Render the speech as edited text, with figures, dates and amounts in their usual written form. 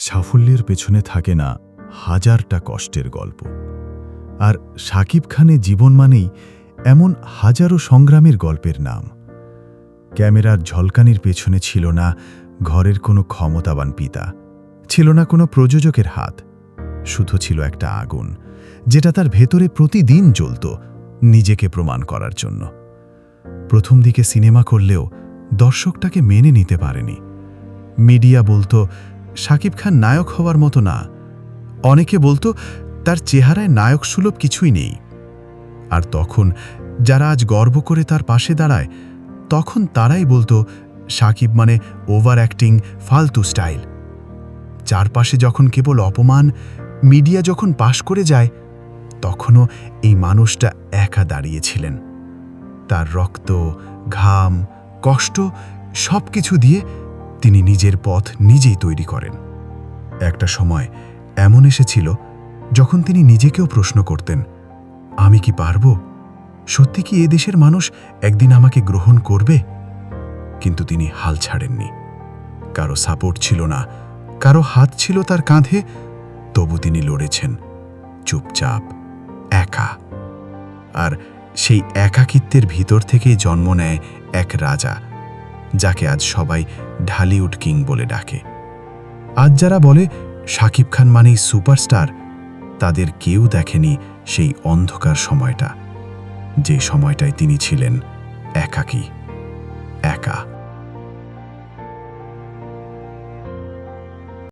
সাফল্যের পেছনে থাকে না হাজারটা কষ্টের গল্প। আর শাকিব খানের জীবন মানেই এমন হাজারো সংগ্রামের গল্পের নাম। ক্যামেরার ঝলকানির পেছনে ছিল না ঘরের কোনো ক্ষমতাবান পিতা, ছিল না কোনো প্রযোজকের হাত, শুধু ছিল একটা আগুন যেটা তার ভেতরে প্রতিদিন জ্বলত নিজেকে প্রমাণ করার জন্য। প্রথম দিকে সিনেমা করলেও দর্শকটাকে মেনে নিতে পারেনি। মিডিয়া বলতো শাকিব খান নায়ক হওয়ার মতো না, অনেকে বলতো তার চেহারায় নায়ক সুলভ কিছুই নেই। আর তখন যারা আজ গর্ব করে তার পাশে দাঁড়ায়, তখন তারাই বলতো শাকিব মানে ওভার অ্যাক্টিং, ফালতু স্টাইল। চারপাশে যখন কেবল অপমান, মিডিয়া যখন পাশ করে যায়, তখনও এই মানুষটা একা দাঁড়িয়েছিলেন। তার রক্ত, ঘাম, কষ্ট সব কিছু দিয়ে তিনি নিজের পথ নিজেই তৈরি করেন। একটা সময় এমন এসেছিল যখন তিনি নিজেকেও প্রশ্ন করতেন, আমি কি পারব? সত্যি কি এ দেশের মানুষ একদিন আমাকে গ্রহণ করবে? কিন্তু তিনি হাল ছাড়েননি। কারো সাপোর্ট ছিল না, কারো হাত ছিল তার কাঁধে, তবু তিনি লড়েছেন চুপচাপ, একা। আর সেই একাকিত্বের ভিতর থেকেই জন্ম নেয় এক রাজা, যাকে আজ সবাই ঢালিউড কিং বলে ডাকে। আজ যারা বলে শাকিব খান মানেই সুপারস্টার, তাদের কেউ দেখেনি সেই অন্ধকার সময়টা, যে সময়টায় তিনি ছিলেন একাকী, একা।